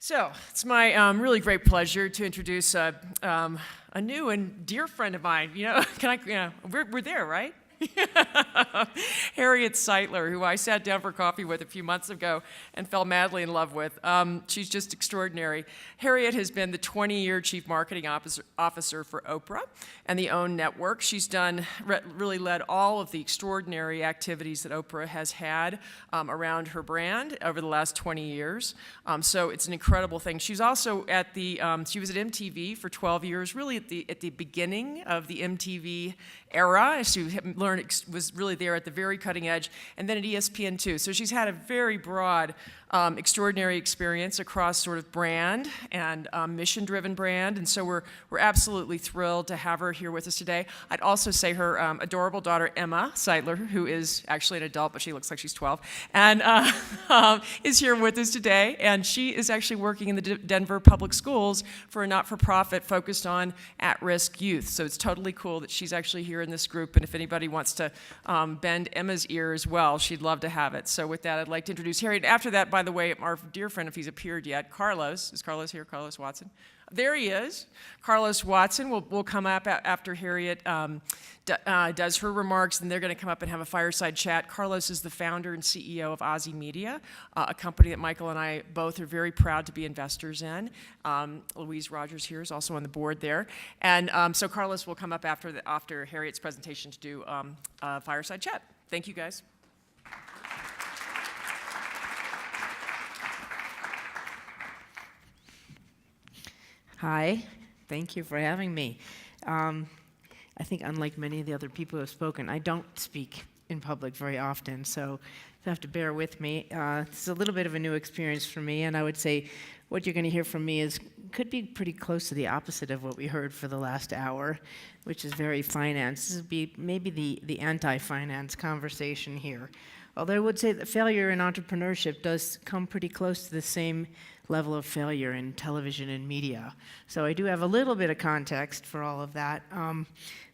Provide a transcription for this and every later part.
So it's my really great pleasure to introduce a new and dear friend of mine. We're there, right? Harriet Seitler, who I sat down for coffee with a few months ago and fell madly in love with. She's just extraordinary. Harriet has been the 20-year chief marketing officer for Oprah and the OWN network. She's really led all of the extraordinary activities that Oprah has had around her brand over the last 20 years. So it's an incredible thing. She's also she was at MTV for 12 years, really at the beginning of the MTV era. She was really there at the very cutting edge, and then at ESPN too. So she's had a very broad, extraordinary experience across sort of brand and mission-driven brand, and so we're absolutely thrilled to have her here with us today. I'd also say her adorable daughter, Emma Seitler, who is actually an adult, but she looks like she's 12, and is here with us today, and she is actually working in the Denver public schools for a not-for-profit focused on at-risk youth. So it's totally cool that she's actually here in this group, and if anybody wants to bend Emma's ear as well, she'd love to have it. So with that, I'd like to introduce Harriet. After that, by the way, our dear friend, if he's appeared yet, Carlos. Is Carlos here? Carlos Watson? There he is. Carlos Watson will come up after Harriet does her remarks, and they're going to come up and have a fireside chat. Carlos is the founder and CEO of Aussie Media, a company that Michael and I both are very proud to be investors in. Louise Rogers here is also on the board there. And so Carlos will come up after Harriet's presentation to do a fireside chat. Thank you, guys. Hi, thank you for having me. I think unlike many of the other people who have spoken, I don't speak in public very often, so you have to bear with me. It's a little bit of a new experience for me, and I would say what you're going to hear from me could be pretty close to the opposite of what we heard for the last hour, which is very finance. This would be maybe the anti-finance conversation here. Although I would say that failure in entrepreneurship does come pretty close to the same level of failure in television and media. So I do have a little bit of context for all of that.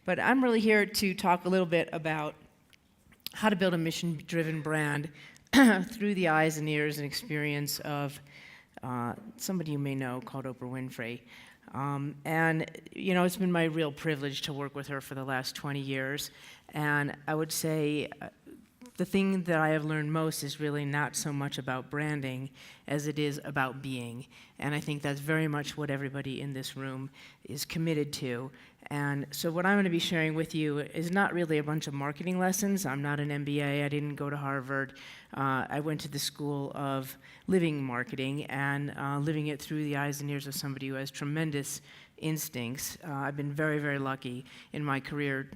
But I'm really here to talk a little bit about how to build a mission-driven brand through the eyes and ears and experience of somebody you may know called Oprah Winfrey. And, it's been my real privilege to work with her for the last 20 years. And I would say the thing that I have learned most is really not so much about branding as it is about being. And I think that's very much what everybody in this room is committed to. And so what I'm going to be sharing with you is not really a bunch of marketing lessons. I'm not an MBA. I didn't go to Harvard. I went to the School of Living Marketing and living it through the eyes and ears of somebody who has tremendous instincts. I've been very, very lucky in my career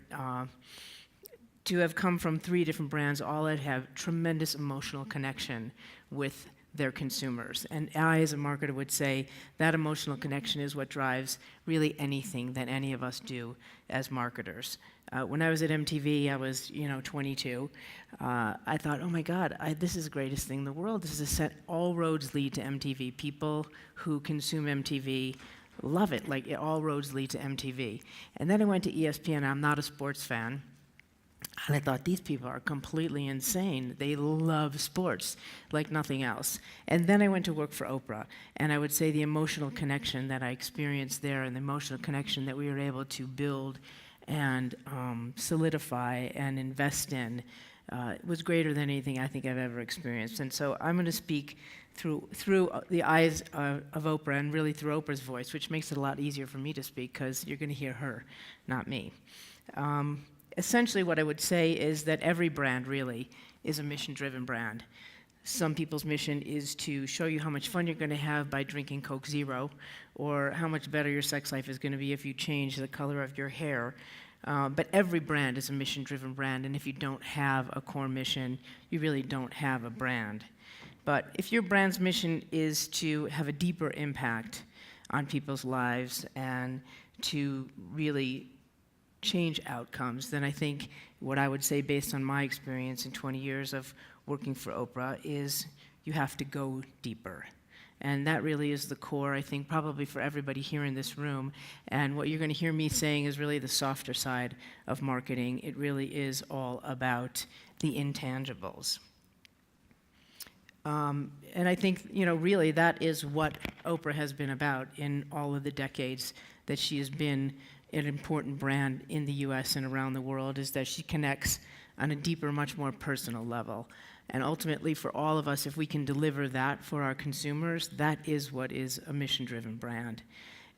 to have come from 3 different brands, all that have tremendous emotional connection with their consumers. And I, as a marketer, would say that emotional connection is what drives really anything that any of us do as marketers. When I was at MTV, I was, 22. I thought, oh my God, this is the greatest thing in the world. This is all roads lead to MTV. People who consume MTV love it, all roads lead to MTV. And then I went to ESPN. I'm not a sports fan. And I thought, these people are completely insane. They love sports like nothing else. And then I went to work for Oprah. And I would say the emotional connection that I experienced there and the emotional connection that we were able to build and solidify and invest in was greater than anything I think I've ever experienced. And so I'm going to speak through the eyes of Oprah and really through Oprah's voice, which makes it a lot easier for me to speak because you're going to hear her, not me. Essentially, what I would say is that every brand really is a mission-driven brand. Some people's mission is to show you how much fun you're going to have by drinking Coke Zero, or how much better your sex life is going to be if you change the color of your hair. But every brand is a mission-driven brand, and if you don't have a core mission, you really don't have a brand. But if your brand's mission is to have a deeper impact on people's lives and to really change outcomes, then I think what I would say based on my experience in 20 years of working for Oprah is you have to go deeper. And that really is the core, I think, probably for everybody here in this room. And what you're going to hear me saying is really the softer side of marketing. It really is all about the intangibles. And I think, really that is what Oprah has been about in all of the decades that she has been an important brand in the US and around the world, is that she connects on a deeper, much more personal level. And ultimately, for all of us, if we can deliver that for our consumers, that is what is a mission-driven brand.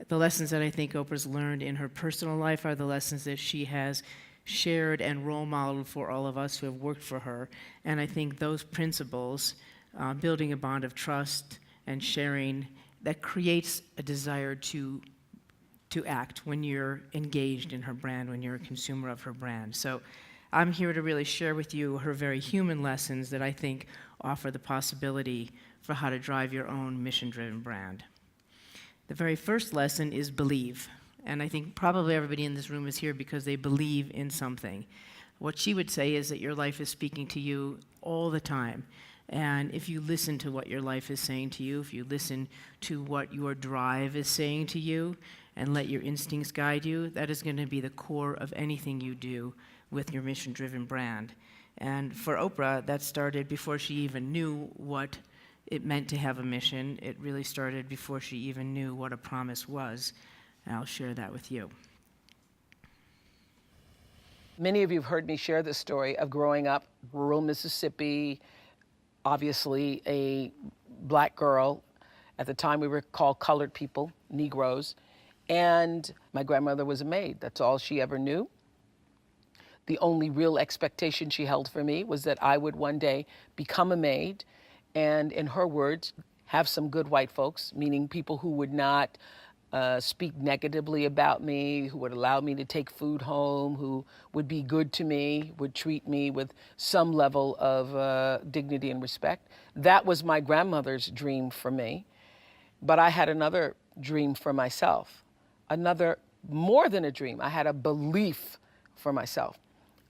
The lessons that I think Oprah's learned in her personal life are the lessons that she has shared and role modeled for all of us who have worked for her. And I think those principles, building a bond of trust and sharing, that creates a desire to act when you're engaged in her brand, when you're a consumer of her brand. So I'm here to really share with you her very human lessons that I think offer the possibility for how to drive your own mission-driven brand. The very first lesson is believe. And I think probably everybody in this room is here because they believe in something. What she would say is that your life is speaking to you all the time. And if you listen to what your life is saying to you, if you listen to what your drive is saying to you, and let your instincts guide you, that is going to be the core of anything you do with your mission-driven brand. And for Oprah, that started before she even knew what it meant to have a mission. It really started before she even knew what a promise was. And I'll share that with you. Many of you have heard me share the story of growing up rural Mississippi, obviously a black girl. At the time we were called colored people, Negroes. And my grandmother was a maid. That's all she ever knew. The only real expectation she held for me was that I would one day become a maid and, in her words, have some good white folks, meaning people who would not speak negatively about me, who would allow me to take food home, who would be good to me, would treat me with some level of dignity and respect. That was my grandmother's dream for me. But I had another dream for myself. Another, more than a dream, I had a belief for myself.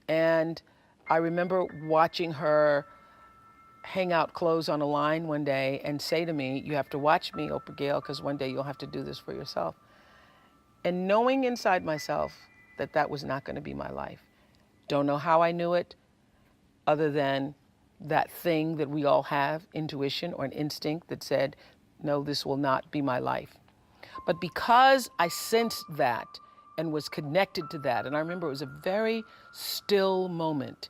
And I remember watching her hang out clothes on a line one day and say to me, "You have to watch me, Oprah Gail, because one day you'll have to do this for yourself." And knowing inside myself that that was not going to be my life. Don't know how I knew it, other than that thing that we all have, intuition or an instinct that said, no, this will not be my life. But because I sensed that and was connected to that, and I remember it was a very still moment.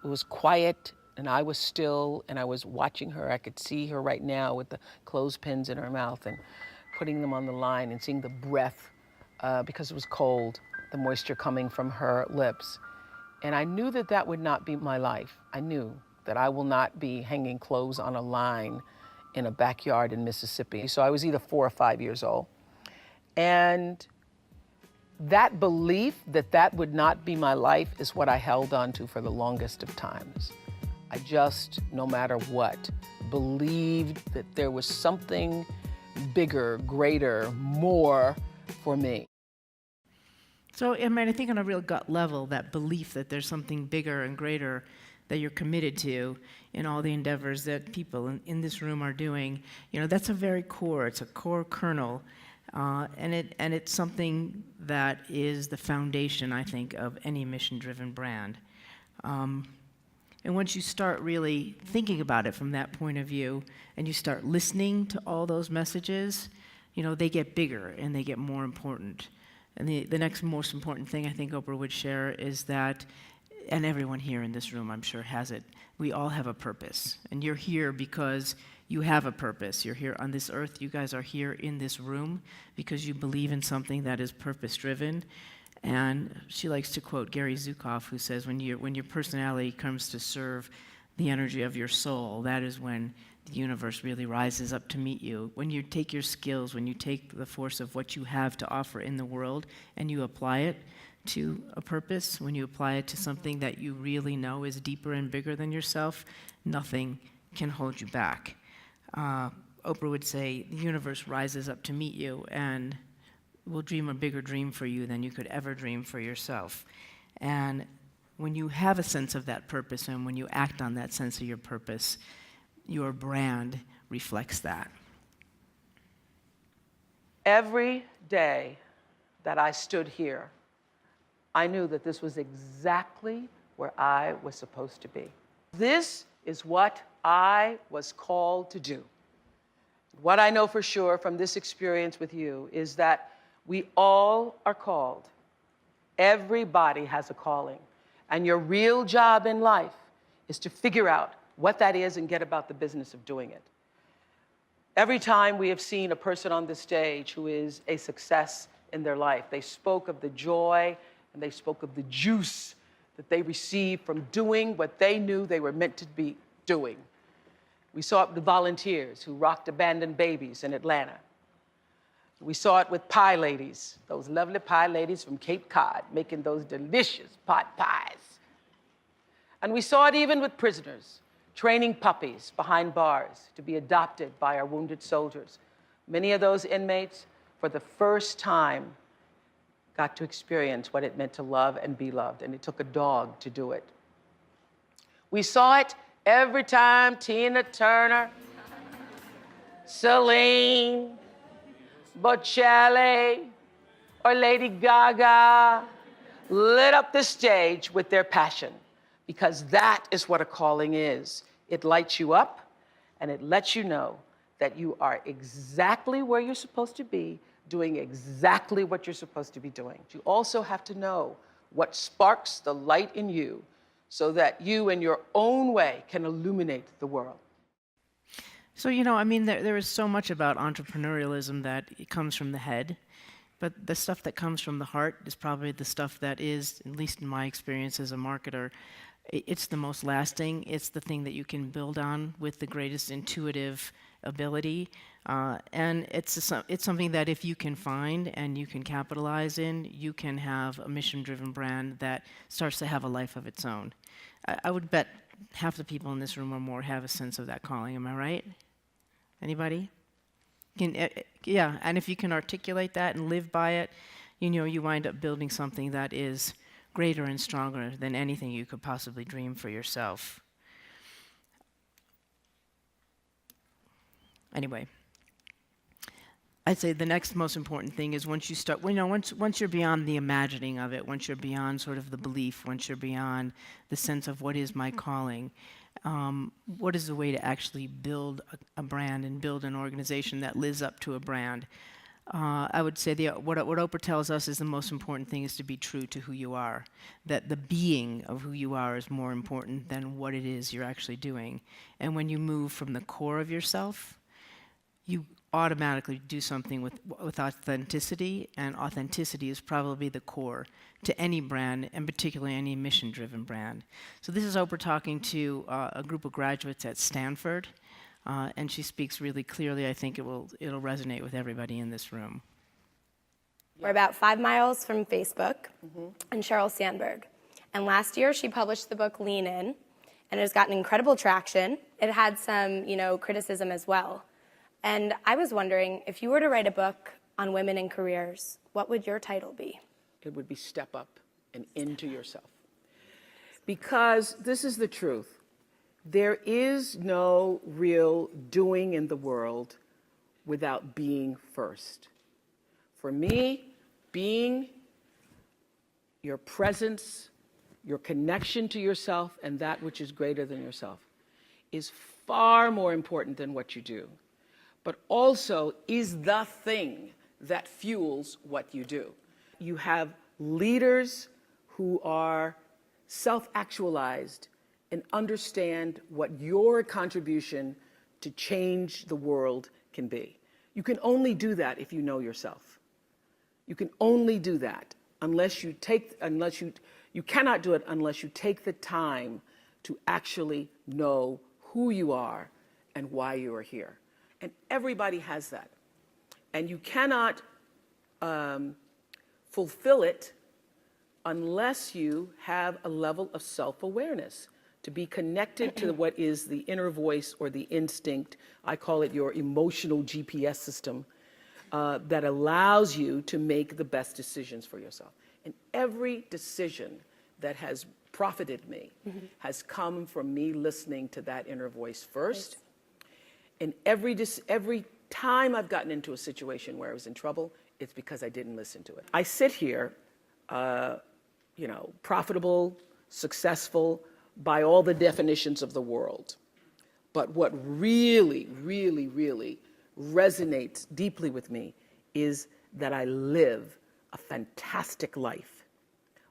It was quiet and I was still and I was watching her. I could see her right now with the clothespins in her mouth and putting them on the line and seeing the breath, because it was cold, the moisture coming from her lips. And I knew that that would not be my life. I knew that I will not be hanging clothes on a line in a backyard in Mississippi. So I was either 4 or 5 years old. And that belief that that would not be my life is what I held on to for the longest of times. I just, no matter what, believed that there was something bigger, greater, more for me. So, I think on a real gut level, that belief that there's something bigger and greater that you're committed to in all the endeavors that people in this room are doing, that's a very core, it's a core kernel, and it's something that is the foundation, I think, of any mission-driven brand. And once you start really thinking about it from that point of view, and you start listening to all those messages, they get bigger and they get more important. And the next most important thing I think Oprah would share is that, and everyone here in this room I'm sure has it, we all have a purpose. And you're here because you have a purpose. You're here on this earth. You guys are here in this room because you believe in something that is purpose-driven. And she likes to quote Gary Zukav, who says, when your personality comes to serve the energy of your soul, that is when the universe really rises up to meet you. When you take your skills, when you take the force of what you have to offer in the world and you apply it to a purpose, when you apply it to something that you really know is deeper and bigger than yourself, nothing can hold you back. Oprah would say, the universe rises up to meet you and will dream a bigger dream for you than you could ever dream for yourself. And when you have a sense of that purpose and when you act on that sense of your purpose, your brand reflects that. Every day that I stood here, I knew that this was exactly where I was supposed to be. This is what I was called to do. What I know for sure from this experience with you is that we all are called. Everybody has a calling. And your real job in life is to figure out what that is and get about the business of doing it. Every time we have seen a person on the stage who is a success in their life, they spoke of the joy and they spoke of the juice that they received from doing what they knew they were meant to be doing. We saw it with the volunteers who rocked abandoned babies in Atlanta. We saw it with pie ladies, those lovely pie ladies from Cape Cod making those delicious pot pies. And we saw it even with prisoners, training puppies behind bars to be adopted by our wounded soldiers. Many of those inmates, for the first time, got to experience what it meant to love and be loved, and it took a dog to do it. We saw it every time Tina Turner, Celine, Bocelli, or Lady Gaga lit up the stage with their passion, because that is what a calling is. It lights you up, and it lets you know that you are exactly where you're supposed to be, doing exactly what you're supposed to be doing. You also have to know what sparks the light in you so that you, in your own way, can illuminate the world. So, you know, I mean, there is so much about entrepreneurialism that it comes from the head, but the stuff that comes from the heart is probably the stuff that is, at least in my experience as a marketer, it's the most lasting. It's the thing that you can build on with the greatest intuitive ability. And it's something that if you can find and you can capitalize in, you can have a mission-driven brand that starts to have a life of its own. I would bet half the people in this room or more have a sense of that calling. Am I right? Anybody? Yeah, and if you can articulate that and live by it, you know, you wind up building something that is greater and stronger than anything you could possibly dream for yourself. Anyway, I'd say the next most important thing is once you start, you know, once you're beyond the imagining of it, once you're beyond sort of the belief, once you're beyond the sense of what is my calling, what is the way to actually build a brand and build an organization that lives up to a brand? I would say what Oprah tells us is the most important thing is to be true to who you are, that the being of who you are is more important than what it is you're actually doing. And when you move from the core of yourself, you automatically do something with authenticity, and authenticity is probably the core to any brand, and particularly any mission-driven brand. So this is Oprah talking to a group of graduates at Stanford, and she speaks really clearly. I think it'll resonate with everybody in this room. We're about 5 miles from Facebook and Sheryl Sandberg. And last year she published the book Lean In, and it has gotten incredible traction. It had some, criticism as well. And I was wondering, if you were to write a book on women in careers, what would your title be? It would be Step Up and Into Yourself. Because this is the truth. There is no real doing in the world without being first. For me, being, your presence, your connection to yourself and that which is greater than yourself is far more important than what you do, but also is the thing that fuels what you do. You have leaders who are self-actualized and understand what your contribution to change the world can be. You can only do that if you know yourself. You can only do that you cannot do it unless you take the time to actually know who you are and why you are here. And everybody has that. And you cannot fulfill it unless you have a level of self-awareness, to be connected to what is the inner voice or the instinct. I call it your emotional GPS system that allows you to make the best decisions for yourself. And every decision that has profited me has come from me listening to that inner voice first. And every time I've gotten into a situation where I was in trouble, it's because I didn't listen to it. I sit here, profitable, successful by all the definitions of the world. But what really, really, really resonates deeply with me is that I live a fantastic life.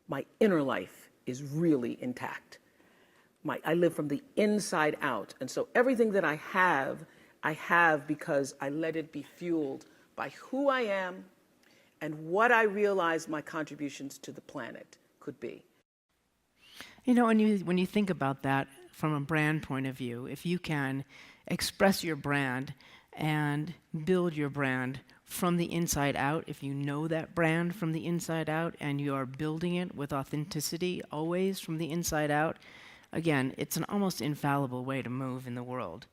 My inner life is really intact. I live from the inside out. And so everything that I have because I let it be fueled by who I am and what I realize my contributions to the planet could be. You know, when you think about that from a brand point of view, if you can express your brand and build your brand from the inside out, if you know that brand from the inside out and you are building it with authenticity always from the inside out, again, it's an almost infallible way to move in the world.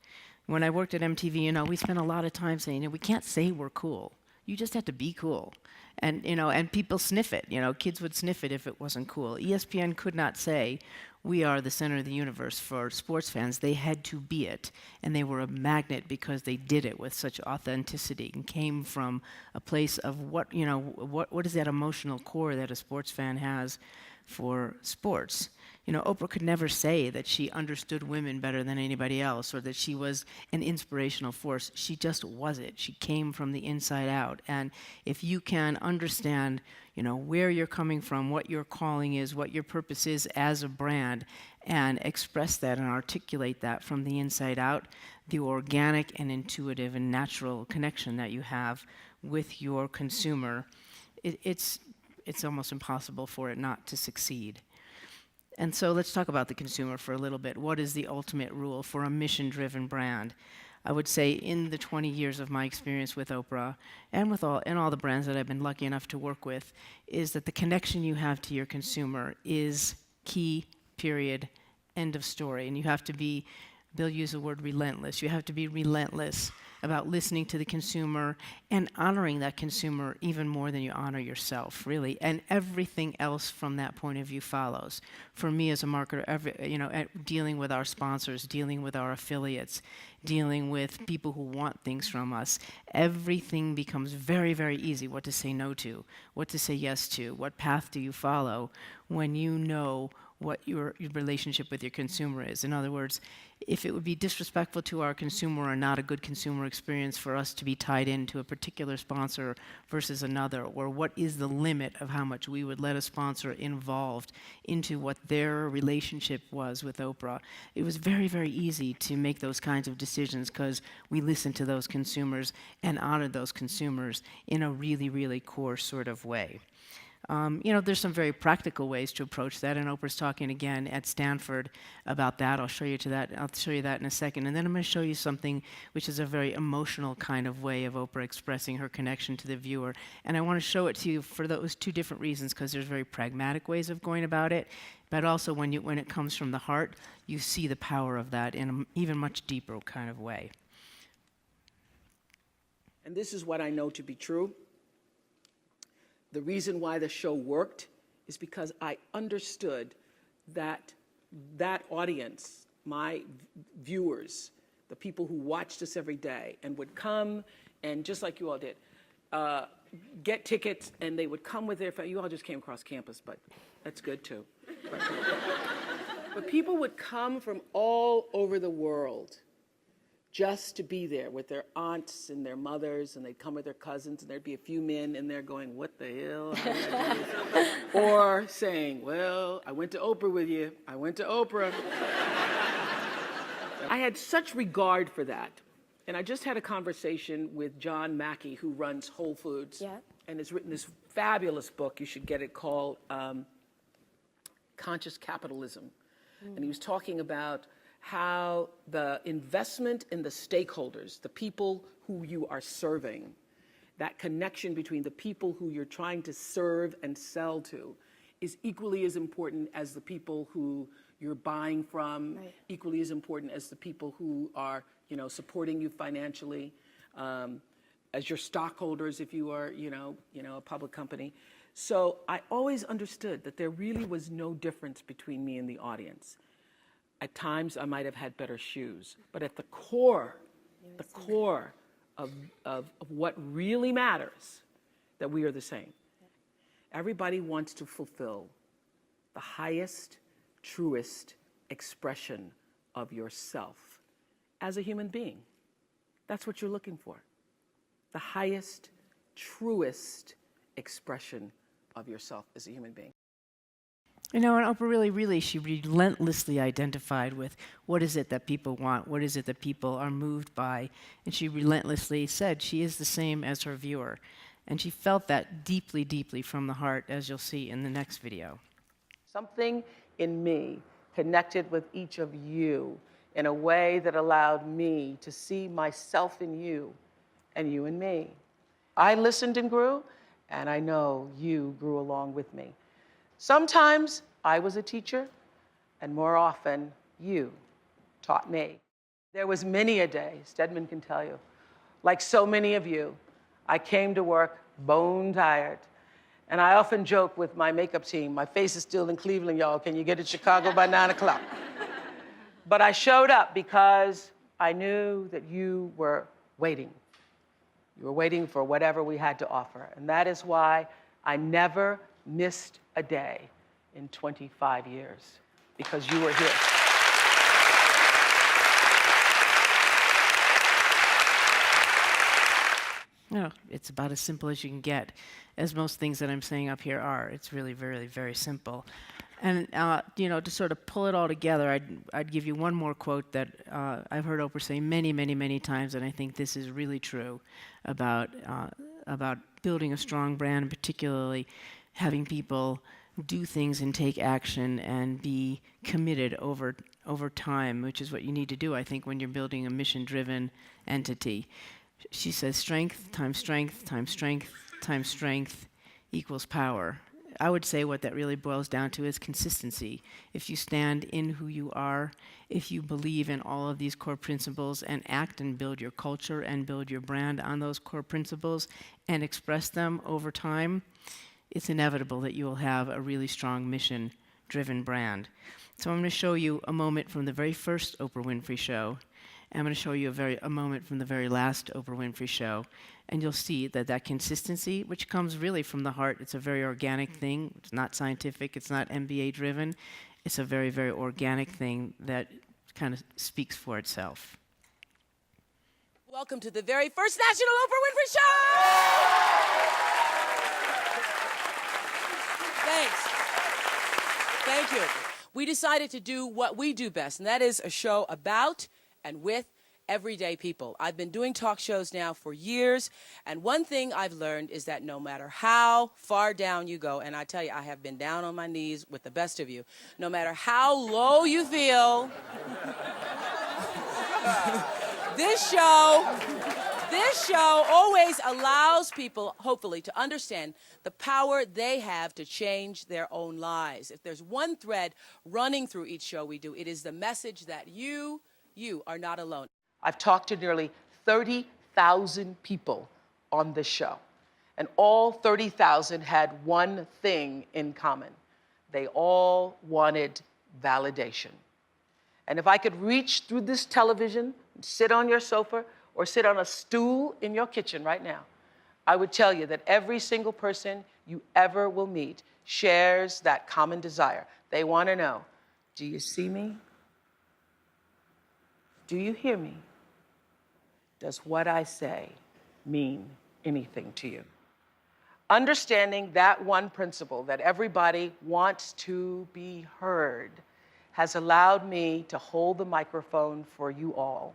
When I worked at MTV, you know, we spent a lot of time saying, you know, we can't say we're cool. You just have to be cool. And, you know, and people sniff it. You know, kids would sniff it if it wasn't cool. ESPN could not say, we are the center of the universe for sports fans. They had to be it. And they were a magnet because they did it with such authenticity and came from a place of what, you know, what is that emotional core that a sports fan has for sports. You know, Oprah could never say that she understood women better than anybody else or that she was an inspirational force. She just was it. She came from the inside out. And if you can understand, you know, where you're coming from, what your calling is, what your purpose is as a brand, and express that and articulate that from the inside out, the organic and intuitive and natural connection that you have with your consumer, it's almost impossible for it not to succeed. And so let's talk about the consumer for a little bit. What is the ultimate rule for a mission-driven brand? I would say in the 20 years of my experience with Oprah and with all the brands that I've been lucky enough to work with, is that the connection you have to your consumer is key, period, end of story. And you have to be, Bill used the word relentless. You have to be relentless about listening to the consumer and honoring that consumer even more than you honor yourself, really. And everything else from that point of view follows. For me as a marketer, dealing with our sponsors, dealing with our affiliates, dealing with people who want things from us, everything becomes very, very easy. What to say no to, what to say yes to, what path do you follow when you know what your relationship with your consumer is. In other words, if it would be disrespectful to our consumer or not a good consumer experience for us to be tied into a particular sponsor versus another, or what is the limit of how much we would let a sponsor involved into what their relationship was with Oprah, it was very, very easy to make those kinds of decisions because we listened to those consumers and honored those consumers in a really, really core sort of way. There's some very practical ways to approach that, and Oprah's talking again at Stanford about that. I'll show you that in a second. And then I'm going to show you something which is a very emotional kind of way of Oprah expressing her connection to the viewer. And I want to show it to you for those two different reasons, because there's very pragmatic ways of going about it, but also when it comes from the heart, you see the power of that in an even much deeper kind of way. And this is what I know to be true. The reason why the show worked is because I understood that audience, my viewers, the people who watched us every day and would come and, just like you all did, get tickets, and they would come with their family. You all just came across campus, but that's good too. But people would come from all over the world just to be there with their aunts and their mothers, and they'd come with their cousins, and there'd be a few men in there going, what the hell? How did I do this? Or saying, well, I went to Oprah with you. I went to Oprah. I had such regard for that. And I just had a conversation with John Mackey, who runs Whole Foods, and has written this fabulous book. You should get it, called Conscious Capitalism. And he was talking about how the investment in the stakeholders, the people who you are serving, that connection between the people who you're trying to serve and sell to, is equally as important as the people who you're buying from, equally as important as the people who are, supporting you financially, as your stockholders if you are, a public company. So I always understood that there really was no difference between me and the audience. At times, I might have had better shoes, but at the core of what really matters, that we are the same. Everybody wants to fulfill the highest, truest expression of yourself. as a human being. That's what you're looking for. The highest, truest expression of yourself as a human being. You know, and Oprah really, she relentlessly identified with what is it that people want, what is it that people are moved by, and she relentlessly said she is the same as her viewer. And she felt that deeply, deeply from the heart, as you'll see in the next video. Something in me connected with each of you in a way that allowed me to see myself in you and you in me. I listened and grew, and I know you grew along with me. Sometimes I was a teacher, and more often you taught me. There was many a day, Stedman can tell you, like so many of you, I came to work bone tired. And I often joke with my makeup team, my face is still in Cleveland, y'all. Can you get to Chicago by 9 o'clock? But I showed up because I knew that you were waiting. You were waiting for whatever we had to offer. And that is why I never missed a day in 25 years, because you were here. No, it's about as simple as you can get, as most things that I'm saying up here are. It's really very, very simple. And, you know, to sort of pull it all together, I'd give you one more quote that I've heard Oprah say many, many, many times, and I think this is really true about building a strong brand, particularly having people do things and take action and be committed over time, which is what you need to do, I think, when you're building a mission-driven entity. She says strength times strength times strength times strength equals power. I would say what that really boils down to is consistency. If you stand in who you are, if you believe in all of these core principles and act and build your culture and build your brand on those core principles and express them over time, it's inevitable that you will have a really strong mission-driven brand. So I'm going to show you a moment from the very first Oprah Winfrey show. I'm going to show you a moment from the very last Oprah Winfrey show, and you'll see that consistency, which comes really from the heart, it's a very organic thing. It's not scientific. It's not MBA-driven. It's a very, very organic thing that kind of speaks for itself. Welcome to the very first National Oprah Winfrey Show! Thanks. Thank you. We decided to do what we do best, and that is a show about and with everyday people. I've been doing talk shows now for years, and one thing I've learned is that no matter how far down you go, and I tell you, I have been down on my knees with the best of you, no matter how low you feel, this show always allows people, hopefully, to understand the power they have to change their own lives. If there's one thread running through each show we do, it is the message that you are not alone. I've talked to nearly 30,000 people on this show, and all 30,000 had one thing in common. They all wanted validation. And if I could reach through this television, sit on your sofa, or sit on a stool in your kitchen right now, I would tell you that every single person you ever will meet shares that common desire. They want to know, do you see me? Do you hear me? Does what I say mean anything to you? Understanding that one principle, that everybody wants to be heard, has allowed me to hold the microphone for you all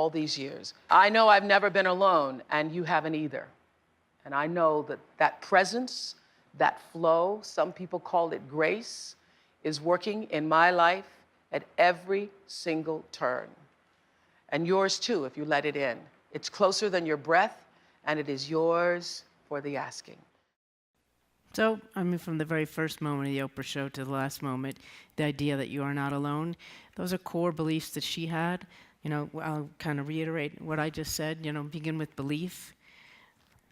these years. I know I've never been alone, and you haven't either. And I know that presence, that flow, some people call it grace, is working in my life at every single turn. And yours too, if you let it in. It's closer than your breath, and it is yours for the asking. So, I mean, from the very first moment of the Oprah show to the last moment, the idea that you are not alone, those are core beliefs that she had. You know, I'll kind of reiterate what I just said, you know, begin with belief,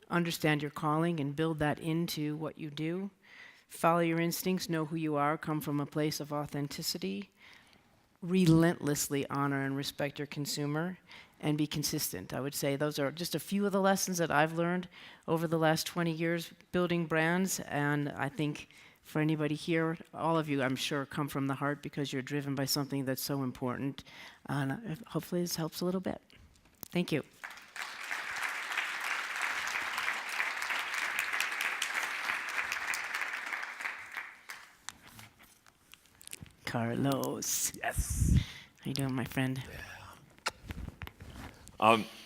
understand your calling and build that into what you do, follow your instincts, know who you are, come from a place of authenticity, relentlessly honor and respect your consumer, and be consistent. I would say those are just a few of the lessons that I've learned over the last 20 years building brands, and I think for anybody here, all of you, I'm sure, come from the heart because you're driven by something that's so important. And hopefully this helps a little bit. Thank you. Carlos. Yes. How you doing, my friend?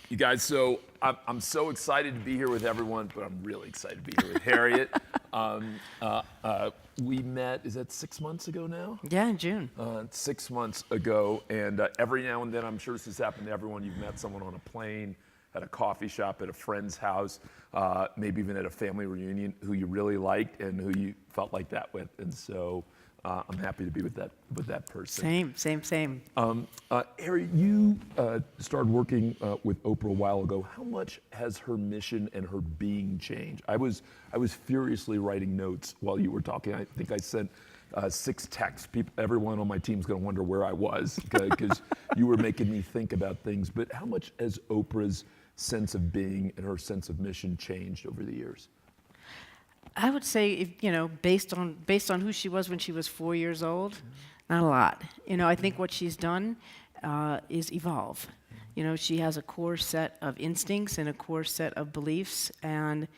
You guys, so I'm so excited to be here with everyone, but I'm really excited to be here with Harriet. We met, is that 6 months ago now? Yeah, in June. 6 months ago, and every now and then, I'm sure this has happened to everyone, you've met someone on a plane, at a coffee shop, at a friend's house, maybe even at a family reunion who you really liked and who you felt like that with. And so I'm happy to be with that person. Same. Harriet, you started working with Oprah a while ago. How much has her mission and her being changed? I was furiously writing notes while you were talking. I think I sent 6 texts. Everyone on my team's going to wonder where I was because you were making me think about things. But how much has Oprah's sense of being and her sense of mission changed over the years? I would say, based on who she was when she was 4 years old, not a lot. I think what she's done is evolve. She has a core set of instincts and a core set of beliefs, and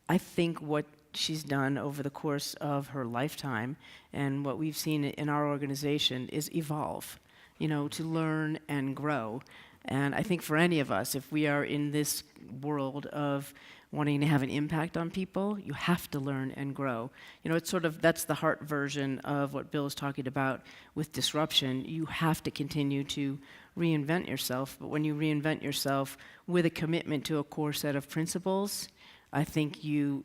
I think what she's done over the course of her lifetime and what we've seen in our organization is evolve, to learn and grow. And I think for any of us, if we are in this world of wanting to have an impact on people, you have to learn and grow. It's that's the heart version of what Bill is talking about with disruption. You have to continue to reinvent yourself, but when you reinvent yourself with a commitment to a core set of principles, I think you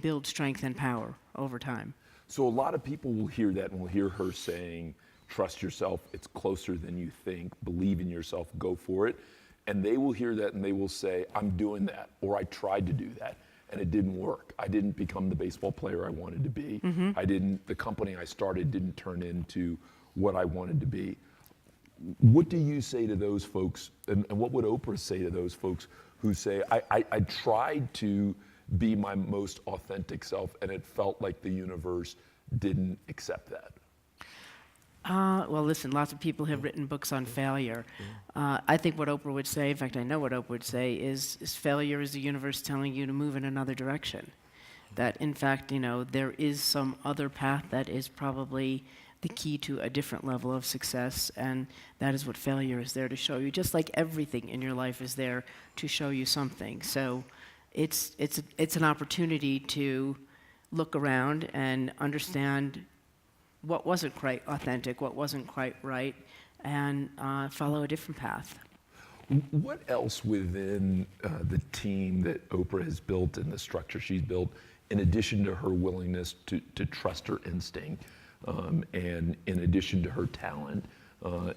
build strength and power over time. So a lot of people will hear that and will hear her saying, trust yourself, it's closer than you think, believe in yourself, go for it. And they will hear that and they will say, I'm doing that, or I tried to do that, and it didn't work. I didn't become the baseball player I wanted to be. The company I started didn't turn into what I wanted to be. What do you say to those folks, and what would Oprah say to those folks who say, I tried to be my most authentic self, and it felt like the universe didn't accept that? Well, listen, lots of people have written books on failure. I think what Oprah would say, in fact, I know what Oprah would say, is failure is the universe telling you to move in another direction. That, in fact, there is some other path that is probably the key to a different level of success, and that is what failure is there to show you, just like everything in your life is there to show you something. So it's an opportunity to look around and understand what wasn't quite authentic, what wasn't quite right, and follow a different path. What else within the team that Oprah has built and the structure she's built, in addition to her willingness to trust her instinct, and in addition to her talent,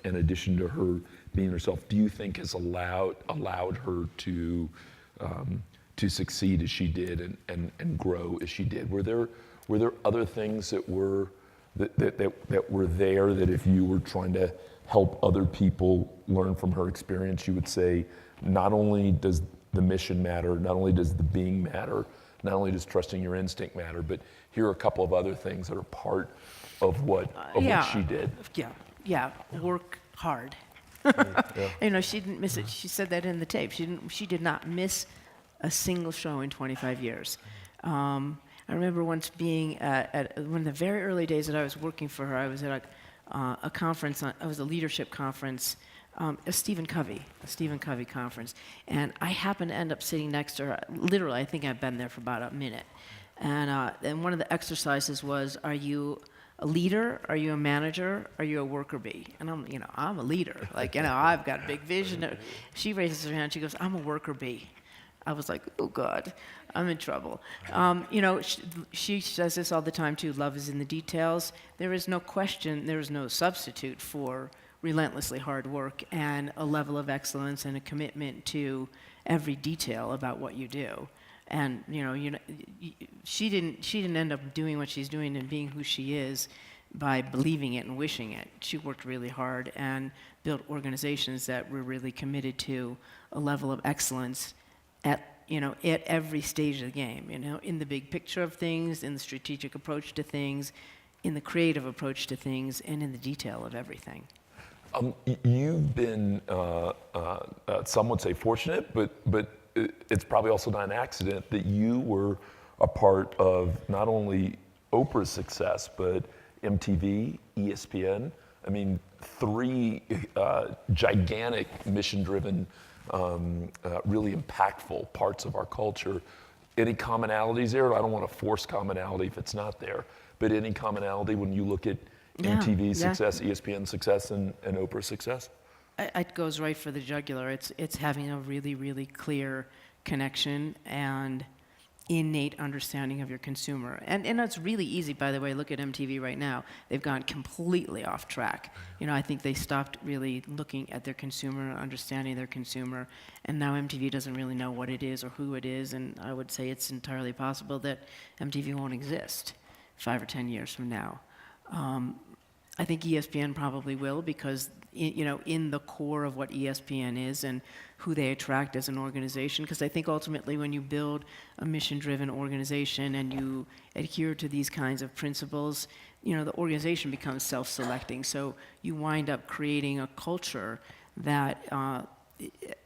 in addition to her being herself, do you think has allowed her to succeed as she did and grow as she did? Were there other things that were there that if you were trying to help other people learn from her experience, you would say, not only does the mission matter, not only does the being matter, not only does trusting your instinct matter, but here are a couple of other things that are part of what she did. Yeah, work hard. She didn't miss it. She said that in the tape. She did not miss a single show in 25 years. I remember once being at one of the very early days that I was working for her. I was at a conference. It was a leadership conference, a Stephen Covey conference, and I happened to end up sitting next to her. Literally, I think I've been there for about a minute. And one of the exercises was, are you a leader? Are you a manager? Are you a worker bee? And I'm a leader. I've got a big vision. She raises her hand. She goes, I'm a worker bee. I was like, oh God, I'm in trouble. She says this all the time too, love is in the details. There is no question, there is no substitute for relentlessly hard work and a level of excellence and a commitment to every detail about what you do. And she didn't end up doing what she's doing and being who she is by believing it and wishing it. She worked really hard and built organizations that were really committed to a level of excellence at at every stage of the game, in the big picture of things, in the strategic approach to things, in the creative approach to things, and in the detail of everything. You've been, some would say fortunate, but it's probably also not an accident that you were a part of not only Oprah's success, but MTV, ESPN. I mean, 3 gigantic mission-driven, really impactful parts of our culture. Any commonalities there? I don't want to force commonality if it's not there, but any commonality when you look at MTV's success, ESPN's success, and Oprah's success? It goes right for the jugular. It's having a really, really clear connection and innate understanding of your consumer. And it's really easy, by the way. Look at MTV right now. They've gone completely off track. I think they stopped really looking at their consumer, understanding their consumer, and now MTV doesn't really know what it is or who it is, and I would say it's entirely possible that MTV won't exist 5 or 10 years from now. I think ESPN probably will, because in the core of what ESPN is and who they attract as an organization, because I think ultimately when you build a mission-driven organization and you adhere to these kinds of principles, the organization becomes self-selecting. So you wind up creating a culture that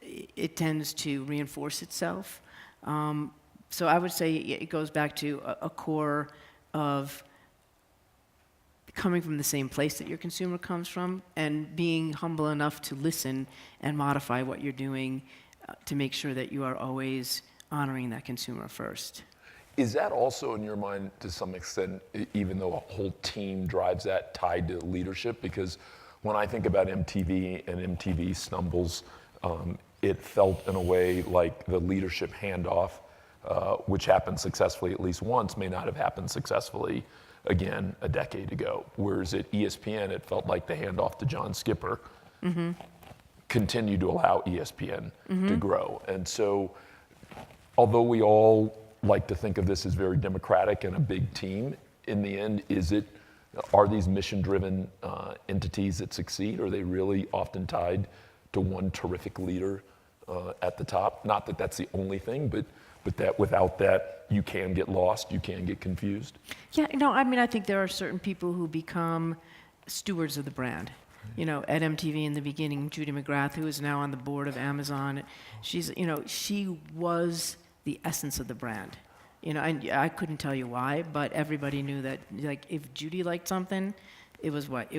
it tends to reinforce itself. So I would say it goes back to a core of coming from the same place that your consumer comes from and being humble enough to listen and modify what you're doing to make sure that you are always honoring that consumer first. Is that also in your mind to some extent, even though a whole team drives that, tied to leadership? Because when I think about MTV and MTV stumbles, it felt in a way like the leadership handoff, which happened successfully at least once, may not have happened successfully again a decade ago. Whereas at ESPN, it felt like the handoff to John Skipper continued to allow ESPN to grow. And so, although we all like to think of this as very democratic and a big team, in the end, are these mission-driven entities that succeed? Are they really often tied to one terrific leader at the top? Not that that's the only thing, but that without that, you can get lost, you can get confused? Yeah, I think there are certain people who become stewards of the brand. At MTV in the beginning, Judy McGrath, who is now on the board of Amazon, she was the essence of the brand. I couldn't tell you why, but everybody knew that, if Judy liked something, it was right.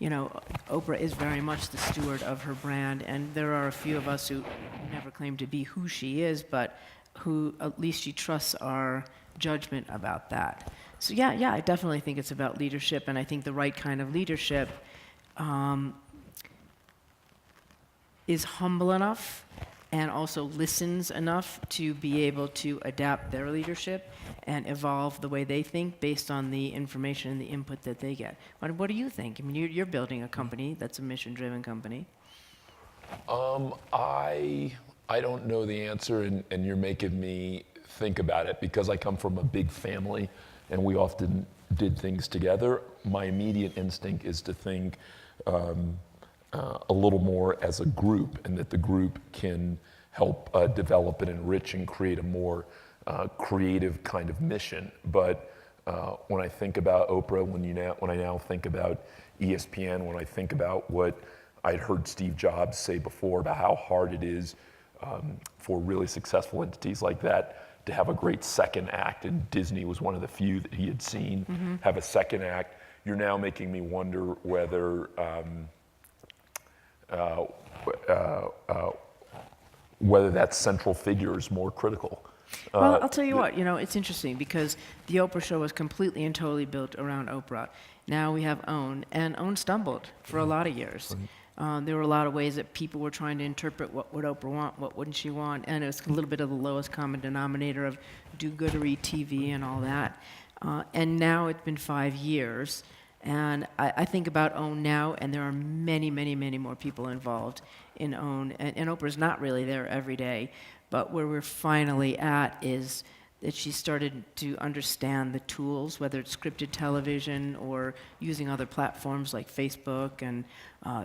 Oprah is very much the steward of her brand, and there are a few of us who never claim to be who she is, but who at least she trusts our judgment about that. So yeah, I definitely think it's about leadership, and I think the right kind of leadership is humble enough and also listens enough to be able to adapt their leadership and evolve the way they think based on the information and the input that they get. What do you think? You're building a company that's a mission-driven company. I don't know the answer, and you're making me think about it because I come from a big family and we often did things together. My immediate instinct is to think a little more as a group, and that the group can help develop and enrich and create a more creative kind of mission. But when I think about Oprah, when I now think about ESPN, when I think about what I'd heard Steve Jobs say before about how hard it is for really successful entities like that to have a great second act, and Disney was one of the few that he had seen have a second act, you're now making me wonder whether that central figure is more critical. Well, I'll tell you what, it's interesting because the Oprah show was completely and totally built around Oprah. Now we have OWN, and OWN stumbled for a lot of years. There were a lot of ways that people were trying to interpret what would Oprah want, what wouldn't she want, and it was a little bit of the lowest common denominator of do-goodery TV and all that. And now it's been 5 years, and I think about OWN now, and there are many, many, many more people involved in OWN, and Oprah's not really there every day, but where we're finally at is that she started to understand the tools, whether it's scripted television or using other platforms like Facebook and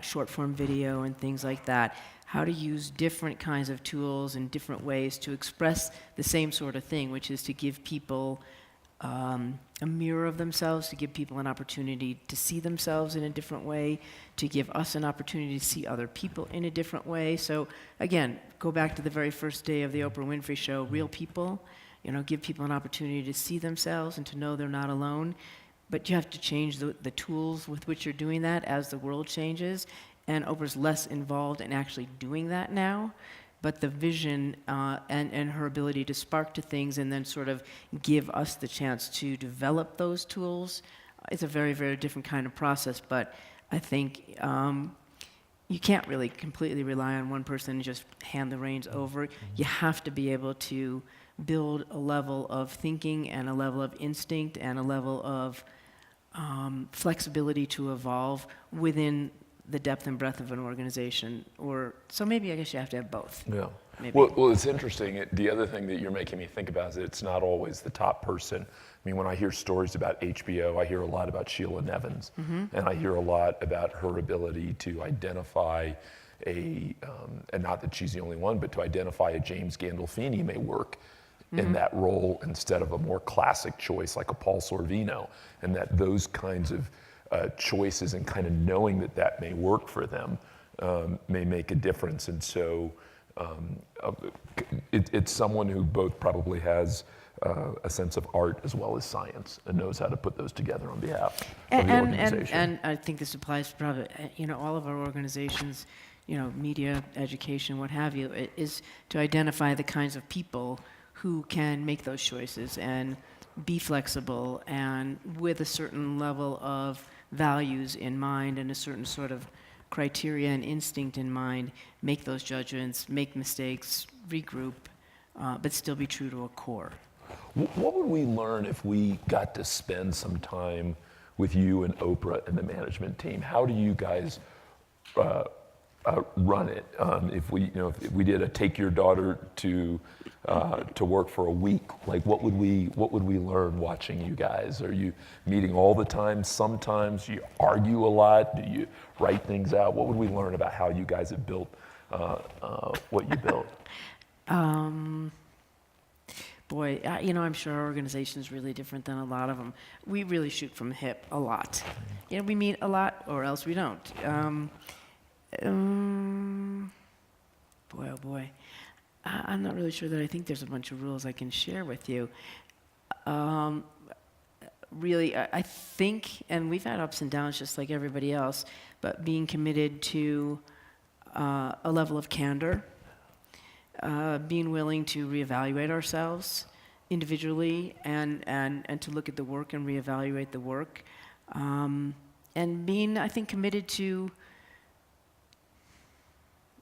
short-form video and things like that, how to use different kinds of tools and different ways to express the same sort of thing, which is to give people a mirror of themselves, to give people an opportunity to see themselves in a different way, to give us an opportunity to see other people in a different way. So again, go back to the very first day of the Oprah Winfrey Show, real people, give people an opportunity to see themselves and to know they're not alone. But you have to change the tools with which you're doing that as the world changes. And Oprah's less involved in actually doing that now. But the vision and her ability to spark to things and then sort of give us the chance to develop those tools is a very, very different kind of process. But I think you can't really completely rely on one person and just hand the reins over. You have to be able to build a level of thinking and a level of instinct and a level of flexibility to evolve within the depth and breadth of an organization. So maybe I guess you have to have both. Yeah. Maybe. Well, it's interesting. The other thing that you're making me think about is that it's not always the top person. I mean, when I hear stories about HBO, I hear a lot about Sheila Nevins, and I hear a lot about her ability to identify and not that she's the only one, but to identify a James Gandolfini may work in that role instead of a more classic choice like a Paul Sorvino, and that those kinds of choices and kind of knowing that may work for them may make a difference. And so it's someone who both probably has a sense of art as well as science and knows how to put those together on behalf of the organization. And I think this applies to probably all of our organizations, media, education, what have you, is to identify the kinds of people who can make those choices and be flexible and with a certain level of values in mind and a certain sort of criteria and instinct in mind, make those judgments, make mistakes, regroup, but still be true to a core. What would we learn if we got to spend some time with you and Oprah and the management team? How do you guys run it? If we did a take your daughter to work for a week, like what would we learn watching you guys? Are you meeting all the time? Sometimes you argue a lot. Do you write things out? What would we learn about how you guys have built what you built? Boy, I'm sure our organization is really different than a lot of them. We really shoot from the hip a lot. We meet a lot, or else we don't. Boy, oh boy. I'm not really sure that I think there's a bunch of rules I can share with you. Really, I think, and we've had ups and downs just like everybody else, but being committed to a level of candor, being willing to reevaluate ourselves individually and to look at the work and reevaluate the work, and being, I think, committed to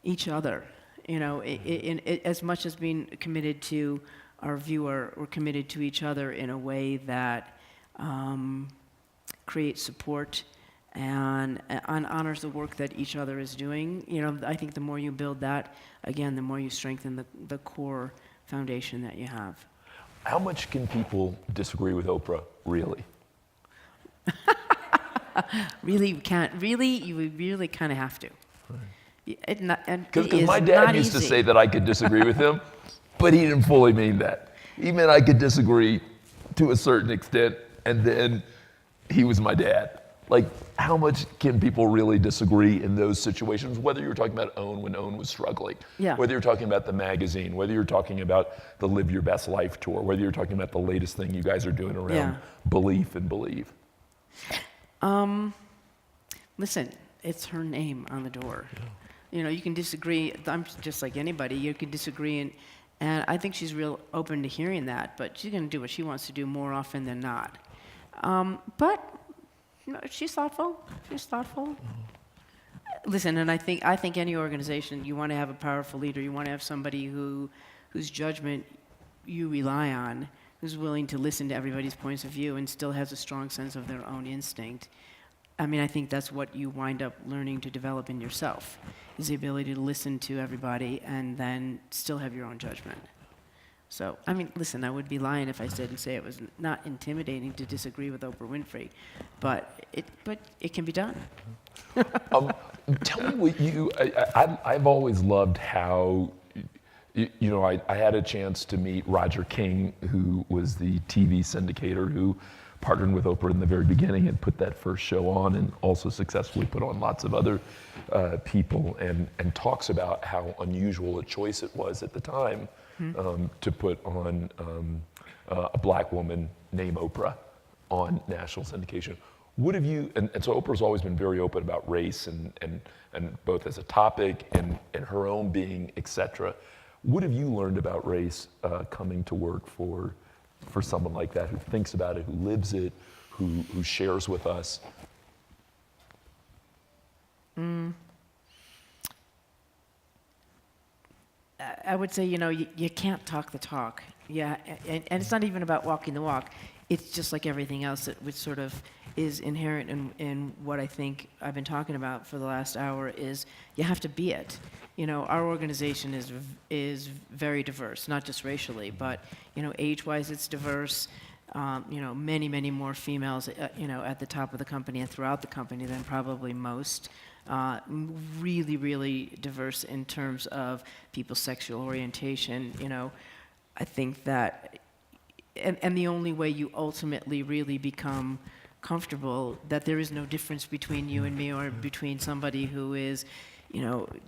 each other. As much as being committed to our viewer, we're committed to each other in a way that creates support and honors the work that each other is doing. I think the more you build that, again, the more you strengthen the core foundation that you have. How much can people disagree with Oprah, really? Really, you can't. Really, you really kind of have to. Because my dad used to say that I could disagree with him, but he didn't fully mean that. He meant I could disagree to a certain extent, and then he was my dad. Like, how much can people really disagree in those situations, whether you're talking about OWN when OWN was struggling, whether you're talking about the magazine, whether you're talking about the Live Your Best Life tour, whether you're talking about the latest thing you guys are doing around belief and believe? Listen, it's her name on the door. You can disagree. I'm just like anybody. You can disagree, and I think she's real open to hearing that, but she's going to do what she wants to do more often than not. But she's thoughtful. She's thoughtful. Listen, and I think any organization, you want to have a powerful leader. You want to have somebody whose judgment you rely on, who's willing to listen to everybody's points of view and still has a strong sense of their own instinct. I mean, I think that's what you wind up learning to develop in yourself, is the ability to listen to everybody and then still have your own judgment. So, I mean, listen, I would be lying if I didn't say it was not intimidating to disagree with Oprah Winfrey, but it can be done. Tell me what I've always loved how, I had a chance to meet Roger King, who was the TV syndicator who partnered with Oprah in the very beginning and put that first show on, and also successfully put on lots of other people, and talks about how unusual a choice it was at the time to put on a black woman named Oprah on national syndication. What have you, and so Oprah's always been very open about race and both as a topic and her own being, et cetera. What have you learned about race coming to work for someone like that, who thinks about it, who lives it, who shares with us? I would say, you can't talk the talk. Yeah, and it's not even about walking the walk. It's just like everything else which sort of is inherent in what I think I've been talking about for the last hour, is you have to be it. Our organization is very diverse, not just racially, but, age-wise it's diverse. Many, many more females, at the top of the company and throughout the company than probably most. Really, really diverse in terms of people's sexual orientation. I think that, and the only way you ultimately really become comfortable that there is no difference between you and me, or between somebody who is,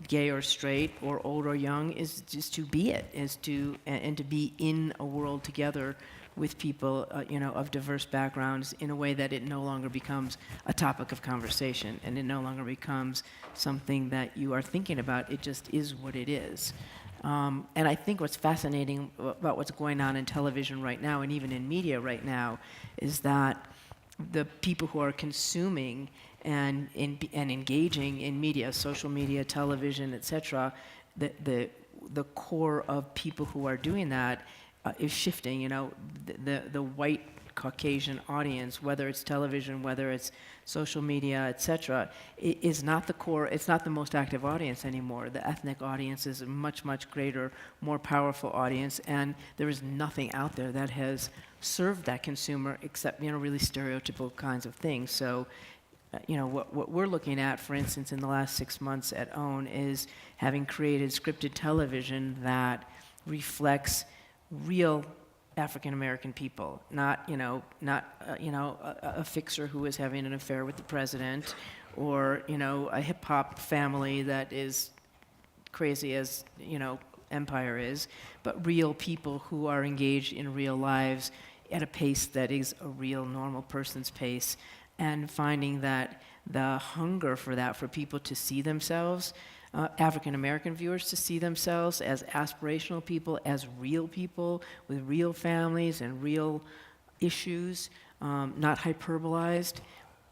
gay or straight or old or young, is just to be it, and to be in a world together with people, of diverse backgrounds, in a way that it no longer becomes a topic of conversation, and it no longer becomes something that you are thinking about. It just is what it is. And I think what's fascinating about what's going on in television right now, and even in media right now, is that the people who are consuming and engaging in media, social media, television, etc., the core of people who are doing that is shifting. The white Caucasian audience, whether it's television, whether it's social media, etc., is not the core. It's not the most active audience anymore. The ethnic audience is a much, much greater, more powerful audience, and there is nothing out there that has served that consumer except, really stereotypical kinds of things. So, what we're looking at, for instance, in the last 6 months at OWN, is having created scripted television that reflects real African American people, not a fixer who is having an affair with the president, or a hip hop family that is crazy as Empire is, but real people who are engaged in real lives at a pace that is a real normal person's pace, and finding that the hunger for that, for people to see themselves, African American viewers to see themselves as aspirational people, as real people with real families and real issues, not hyperbolized.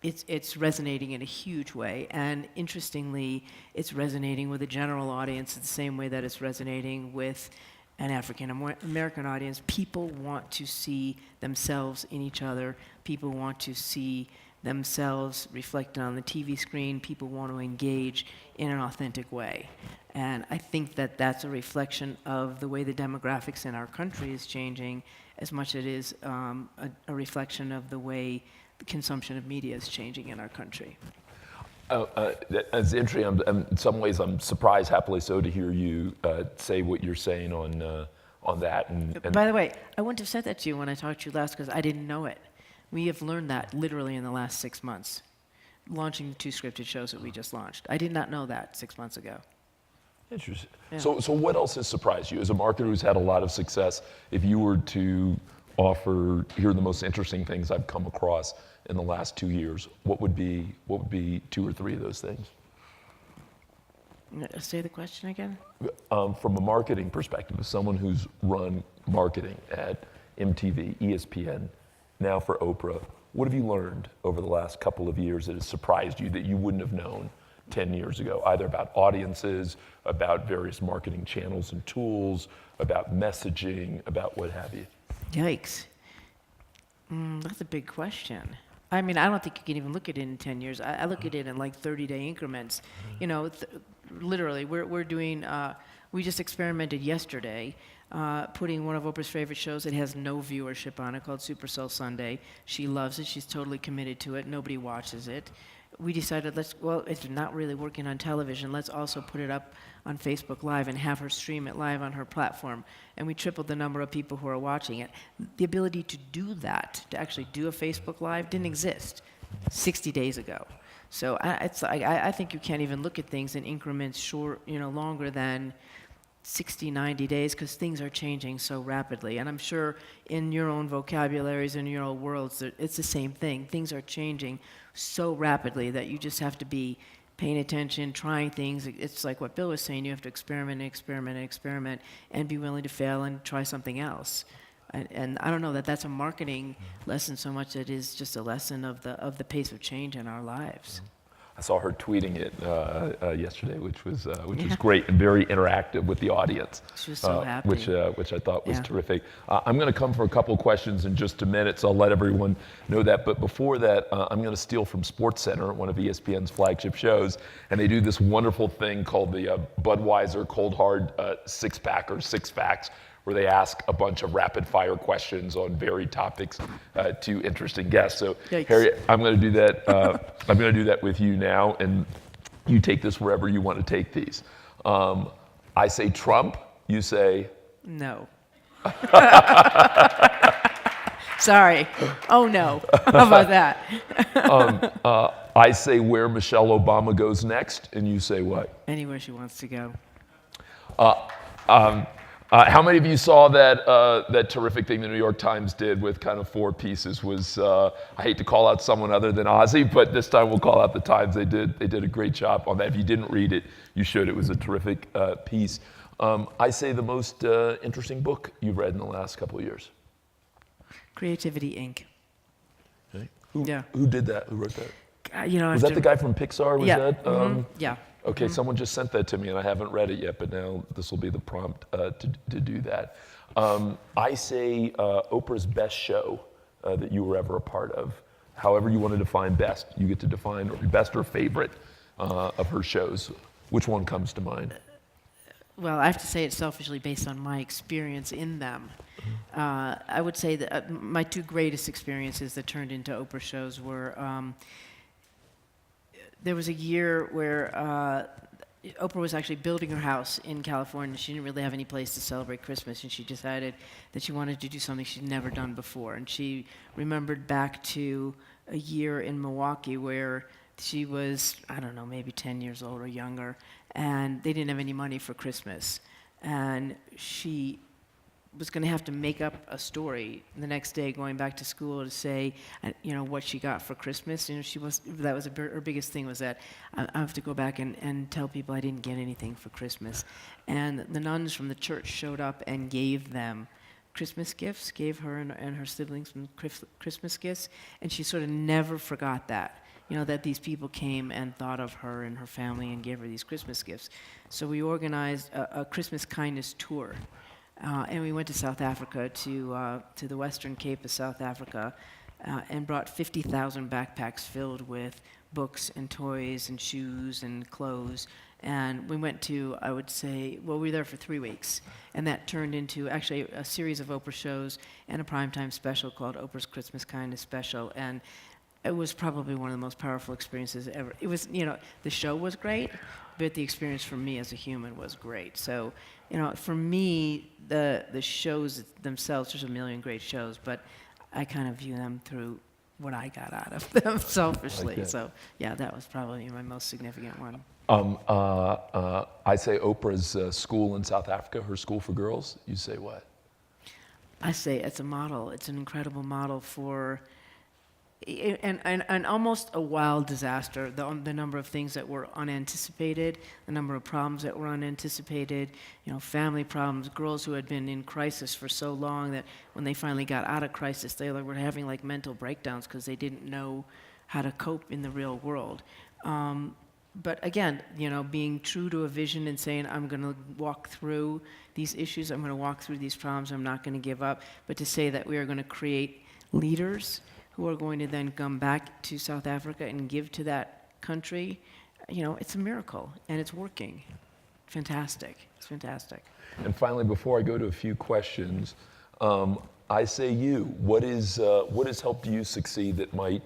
It's resonating in a huge way, and interestingly, it's resonating with a general audience in the same way that it's resonating with an African American audience. People want to see themselves in each other. People want to see themselves reflected on the TV screen. People want to engage in an authentic way. And I think that that's a reflection of the way the demographics in our country is changing, as much as it is a reflection of the way the consumption of media is changing in our country. It's interesting. In some ways, I'm surprised, happily so, to hear you say what you're saying on that. And by the way, I wouldn't have said that to you when I talked to you last, because I didn't know it. We have learned that literally in the last 6 months, launching the 2 scripted shows that we just launched. I did not know that 6 months ago. Interesting. Yeah. So what else has surprised you? As a marketer who's had a lot of success, if you were to offer, here are the most interesting things I've come across in the last 2 years, what would be 2 or 3 of those things? Say the question again? From a marketing perspective, as someone who's run marketing at MTV, ESPN, now for Oprah, what have you learned over the last couple of years that has surprised you that you wouldn't have known 10 years ago, either about audiences, about various marketing channels and tools, about messaging, about what have you? Yikes. That's a big question. I mean, I don't think you can even look at it in 10 years. I look at it in like 30-day increments. Literally, we're doing, we just experimented yesterday, putting one of Oprah's favorite shows that has no viewership on it, called Super Soul Sunday. She loves it. She's totally committed to it. Nobody watches it. we decided, it's not really working on television, let's also put it up on Facebook Live and have her stream it live on her platform. And we tripled the number of people who are watching it. The ability to do that, to actually do a Facebook Live, didn't exist 60 days ago. So I think you can't even look at things in increments longer than 60, 90 days, because things are changing so rapidly. And I'm sure in your own vocabularies, in your own worlds, it's the same thing. Things are changing so rapidly that you just have to be paying attention, trying things. It's like what Bill was saying, you have to experiment and experiment and experiment and be willing to fail and try something else. And I don't know that that's a marketing lesson so much as it is just a lesson of the pace of change in our lives. I saw her tweeting it yesterday, which was great and very interactive with the audience. She was so happy. Which I thought was terrific. I'm going to come for a couple questions in just a minute, so I'll let everyone know that. But before that, I'm going to steal from SportsCenter, one of ESPN's flagship shows, and they do this wonderful thing called the Budweiser Cold Hard Six-Pack or Six Facts, where they ask a bunch of rapid-fire questions on varied topics to interesting guests. So, Yikes. Harriet, I'm going to do that. I'm going to do that with you now, and you take this wherever you want to take these. I say Trump. You say No. Sorry. Oh no. How about that? I say where Michelle Obama goes next, and you say what? Anywhere she wants to go. How many of you saw that terrific thing the New York Times did with kind of 4 pieces? I hate to call out someone other than Ozzy, but this time we'll call out the Times. They did a great job on that. If you didn't read it, you should. It was a terrific piece. I say the most interesting book you've read in the last couple of years. Creativity, Inc. Okay. Who did that? Who wrote that? Was that the guy from Pixar? Yeah. Okay, someone just sent that to me, and I haven't read it yet, but now this will be the prompt to do that. I say Oprah's best show that you were ever a part of. However you want to define best, you get to define best or favorite of her shows. Which one comes to mind? Well, I have to say it selfishly based on my experience in them. I would say that my 2 greatest experiences that turned into Oprah shows were there was a year where Oprah was actually building her house in California. She didn't really have any place to celebrate Christmas, and she decided that she wanted to do something she'd never done before. And she remembered back to a year in Milwaukee where she was, I don't know, maybe 10 years old or younger, and they didn't have any money for Christmas. And she was going to have to make up a story the next day going back to school to say, what she got for Christmas. Her biggest thing was that I have to go back and tell people I didn't get anything for Christmas. And the nuns from the church showed up and gave them Christmas gifts, gave her and her siblings some Christmas gifts, and she sort of never forgot that. That these people came and thought of her and her family and gave her these Christmas gifts. So we organized a Christmas kindness tour. And we went to South Africa, to the Western Cape of South Africa, and brought 50,000 backpacks filled with books and toys and shoes and clothes. And we went to, I would say, we were there for 3 weeks. And that turned into actually a series of Oprah shows and a primetime special called Oprah's Christmas Kindness Special. And it was probably one of the most powerful experiences ever. It was, the show was great, but the experience for me as a human was great. So, for me, the shows themselves, there's a million great shows, but I kind of view them through what I got out of them selfishly. Okay. So, yeah, that was probably my most significant one. I say Oprah's school in South Africa, her school for girls. You say what? I say it's a model. It's an incredible model for, and almost a wild disaster. The number of things that were unanticipated, the number of problems that were unanticipated, family problems, girls who had been in crisis for so long that when they finally got out of crisis, they were having like mental breakdowns because they didn't know how to cope in the real world. But again, being true to a vision and saying, I'm going to walk through these issues, I'm going to walk through these problems, I'm not going to give up, but to say that we are going to create leaders who are going to then come back to South Africa and give to that country, it's a miracle, and it's working. Fantastic. It's fantastic. And finally, before I go to a few questions, I say you. What has helped you succeed that might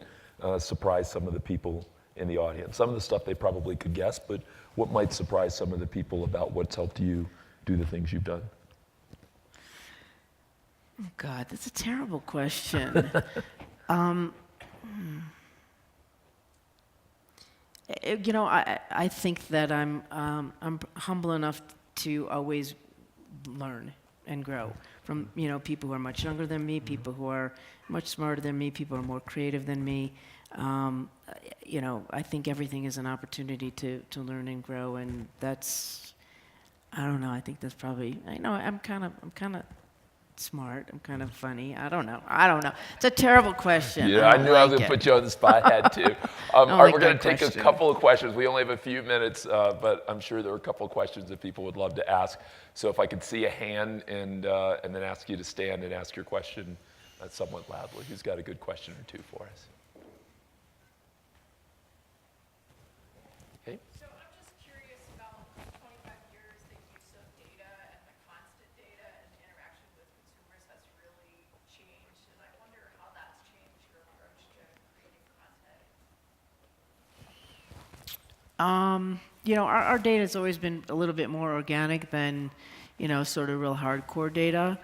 surprise some of the people in the audience? Some of the stuff they probably could guess, but what might surprise some of the people about what's helped you do the things you've done? Oh God, that's a terrible question. You know, I think that I'm humble enough to always learn and grow from, you know, people who are much younger than me, people who are much smarter than me, people who are more creative than me. You know, I think everything is an opportunity to learn and grow, and that's, I don't know, I think that's probably, I know I'm kind of smart, I'm kind of funny, I don't know. It's a terrible question. Yeah, I knew I was like going to it. put you on the spot, I had to. All right, like we're going that to take a question. couple of questions. We only have a few minutes, but I'm sure there are a couple of questions that people would love to ask. So if I could see a hand and then ask you to stand and ask your question somewhat loudly. Who's got a good question or two for us? Okay. So I'm just curious about 25 years, the use of data and the constant data and the interaction with consumers has really changed, and I wonder how that's changed your approach to creating content. You know, our data has always been a little bit more organic than, you know, sort of real hardcore data.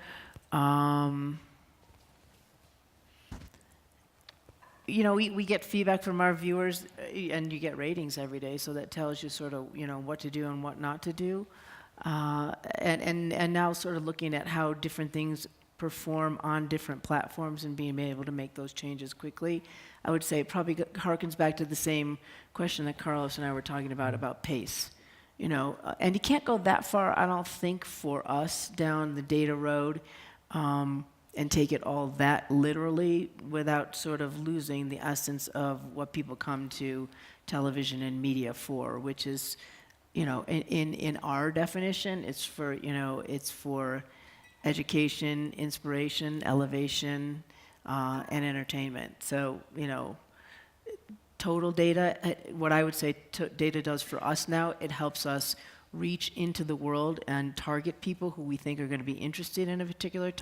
You know, we get feedback from our viewers, and you get ratings every day, so that tells you sort of, you know, what to do and what not to do. And now sort of looking at how different things perform on different platforms and being able to make those changes quickly, I would say it probably harkens back to the same question that Carlos and I were talking about pace. You know, and you can't go that far, I don't think, for us down the data road, and take it all that literally without sort of losing the essence of what people come to television and media for, which is, you know, in our definition, it's for, you know, it's for education, inspiration, elevation, and entertainment. So, you know, total data, what I would say data does for us now, it helps us reach into the world and target people who we think are going to be interested in a particular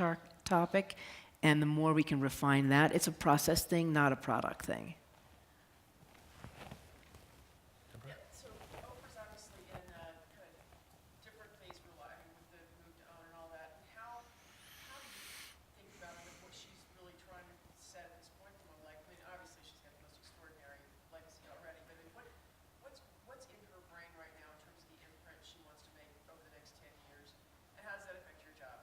topic. And the more we can refine that, it's a process thing, not a product thing. So Oprah's obviously in a kind of different phase of her life with the move to own and all that. How do you think about what she's really trying to set at this point in her life? I mean, obviously she's got the most extraordinary legacy already, but I mean, what's in her brain right now in terms of the imprint she wants to make over the next 10 years, and how does that affect your job?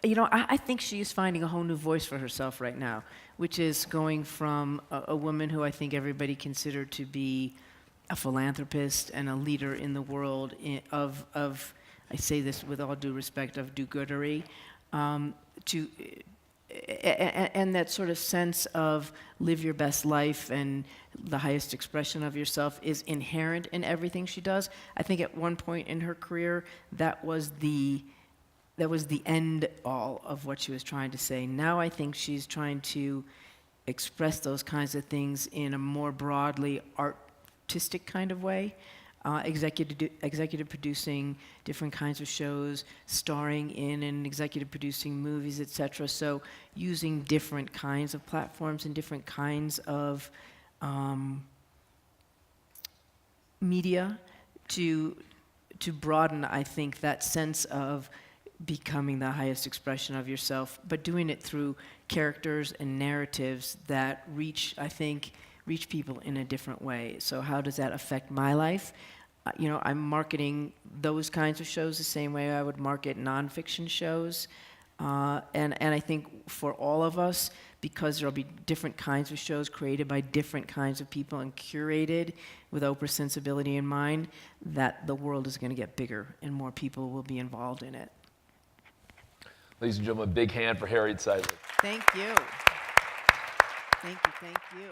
You know, I think she's finding a whole new voice for herself right now, which is going from a woman who I think everybody considered to be a philanthropist and a leader in the world of I say this with all due respect, of do-goodery, to and that sort of sense of live your best life and the highest expression of yourself is inherent in everything she does. I think at one point in her career, that was the end all of what she was trying to say. Now I think she's trying to express those kinds of things in a more broadly artistic kind of way. Executive producing different kinds of shows, starring in and executive producing movies, etc. So using different kinds of platforms and different kinds of media to broaden, I think, that sense of becoming the highest expression of yourself, but doing it through characters and narratives that reach people in a different way. So how does that affect my life? You know, I'm marketing those kinds of shows the same way I would market nonfiction shows. And I think for all of us, because there'll be different kinds of shows created by different kinds of people and curated with Oprah's sensibility in mind, that the world is going to get bigger and more people will be involved in it. Ladies and gentlemen, a big hand for Harriet Seitler. Thank you. Thank you.